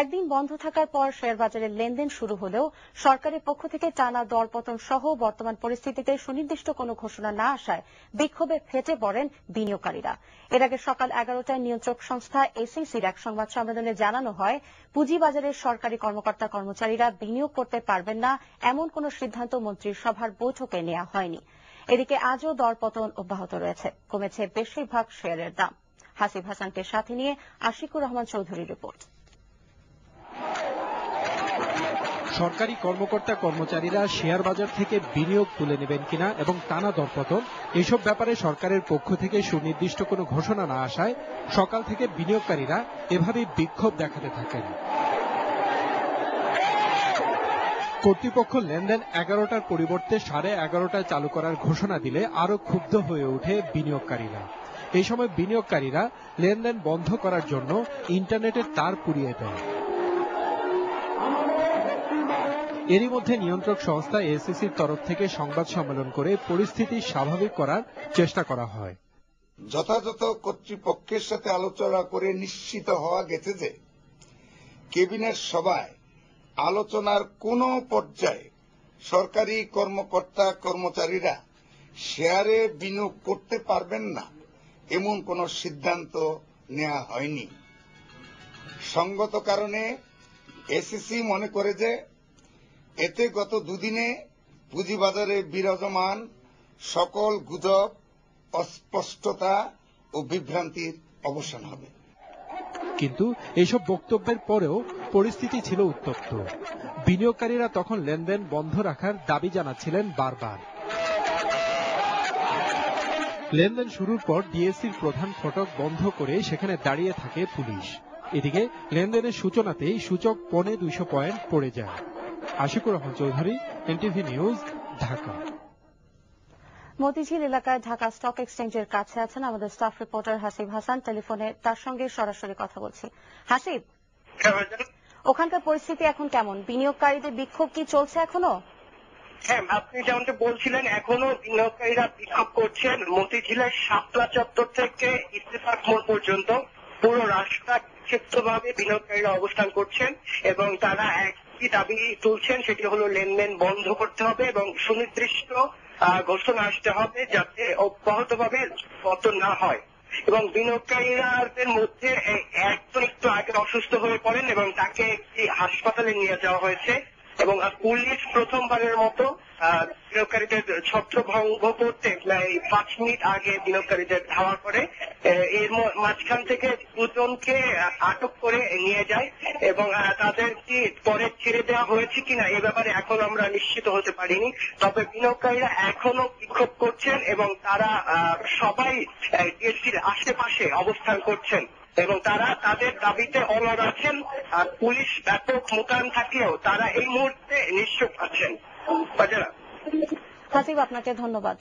একদিন বন্ধ থাকার পর শেয়ার বাজারে লেনদেন শুরু হলেও সরকারের পক্ষ থেকে টানা দরপতন সহ বর্তমান পরিস্থিতিতে সুনির্দিষ্ট কোনো ঘোষণা না আসায় বিক্ষোভে ফেটে পড়েন বিনিয়োগকারীরা। এর আগে সকাল 11টায় নিয়ন্ত্রক সংস্থা এসইসির এক সংবাদ সম্মেলনে জানানো হয়, পুঁজিবাজারের সরকারি কর্মকর্তা কর্মচারীরা বিনিয়োগ করতে পারবেন না এমন কোনো সিদ্ধান্ত মন্ত্রীর সভার বৈঠকে নেওয়া হয়নি। এদিকে আজও দরপতন অব্যাহত রয়েছে, কমেছে বেশিরভাগ শেয়ারের দাম। হাসিব হাসানকে সাথে নিয়ে আশিকুর রহমান চৌধুরীর রিপোর্ট। সরকারি কর্মকর্তা কর্মচারীরা শেয়ার বাজার থেকে বিনিয়োগ তুলে নেবেন কিনা এবং টানা দরপতন এসব ব্যাপারে সরকারের পক্ষ থেকে সুনির্দিষ্ট কোনো ঘোষণা না আসায় সকাল থেকে বিনিয়োগকারীরা এভাবেই বিক্ষোভ দেখাতে থাকেন। কর্তৃপক্ষ লেনদেন 11টার পরিবর্তে 11:30টায় চালু করার ঘোষণা দিলে আরো ক্ষুব্ধ হয়ে ওঠে বিনিয়োগকারীরা। এই সময় বিনিয়োগকারীরা লেনদেন বন্ধ করার জন্য ইন্টারনেটের তার পুড়িয়ে দেয়। এরই মধ্যে নিয়ন্ত্রক সংস্থা এসইসির তরফ থেকে সংবাদ সম্মেলন করে পরিস্থিতি স্বাভাবিক করার চেষ্টা করা হয়। যথাযথ কর্তৃপক্ষের সাথে আলোচনা করে নিশ্চিত হওয়া গেছে যে ক্যাবিনেট সভায় আলোচনার কোন পর্যায়ে সরকারি কর্মকর্তা কর্মচারীরা শেয়ারে বিনিয়োগ করতে পারবেন না এমন কোন সিদ্ধান্ত নেওয়া হয়নি। সঙ্গত কারণে এসইসি মনে করে যে এতে গত দুদিনে পুঁজিবাজারে বিরাজমান সকল গুজব, অস্পষ্টতা ও বিভ্রান্তির অবসান হবে। কিন্তু এসব বক্তব্যের পরেও পরিস্থিতি ছিল উত্তপ্ত। বিনিয়োগকারীরা তখন লেনদেন বন্ধ রাখার দাবি জানাচ্ছিলেন বারবার। লেনদেন শুরুর পর ডিএসসির প্রধান ফটক বন্ধ করে সেখানে দাঁড়িয়ে থাকে পুলিশ। এদিকে লেনদেনের সূচনাতেই সূচক 250 পয়েন্ট পড়ে যায়। Ashiqur Rahman Chowdhury, NTV news, Dhaka. মতিঝিল এলাকায় ঢাকা স্টক এক্সচেঞ্জের কাছে আছেন আমাদের স্টাফ রিপোর্টার হাসিব হাসান। টেলিফোনে তার সঙ্গে সরাসরি কথা বলছি। হাসিব, ওখানকার পরিস্থিতি এখন কেমন? বিনিয়োগকারীদের বিক্ষোভ কি চলছে এখনো? হ্যাঁ, আপনি যেমনটা বলছিলেন, এখনো বিনিয়োগকারীরা বিক্ষোভ করছেন। মতিঝিলের শাপলা চত্বর থেকে ইত্তেফাক মোড় পর্যন্ত পুরো রাস্তা বিক্ষিপ্তভাবে বিনিয়োগকারীরা অবস্থান করছেন এবং তারা একই দাবি তুলছেন, সেটি হলো লেনদেন বন্ধ করতে হবে এবং সুনির্দিষ্ট ঘোষণা আসতে হবে যাতে অব্যাহতভাবে পতন না হয়। এবং বিনিয়োগকারীদের মধ্যে একজন একটু আগে অসুস্থ হয়ে পড়েন এবং তাকে একটি হাসপাতালে নিয়ে যাওয়া হয়েছে এবং পুলিশ প্রথমবারের মতো বিনিয়োগকারীদের ছত্রভঙ্গ করতে 5 মিনিট আগে বিনিয়োগকারীদের ধাওয়া করে। এর মাঝখান থেকে দুজনকে আটক করে নিয়ে যায় এবং তাদের কি পরে ছেড়ে দেওয়া হয়েছে কিনা এ ব্যাপারে এখন আমরা নিশ্চিত হতে পারিনি। তবে বিনিয়োগকারীরা এখনো বিক্ষোভ করছেন এবং তারা সবাই ডিএসসির আশেপাশে অবস্থান করছেন এবং তারা তাদের দাবিতে অনড় আছেন। আর পুলিশ ব্যাপক মোতায়েন থাকলেও তারা এই মুহূর্তে নিশ্চুপ আছেন। হাসিব, আপনাকে ধন্যবাদ।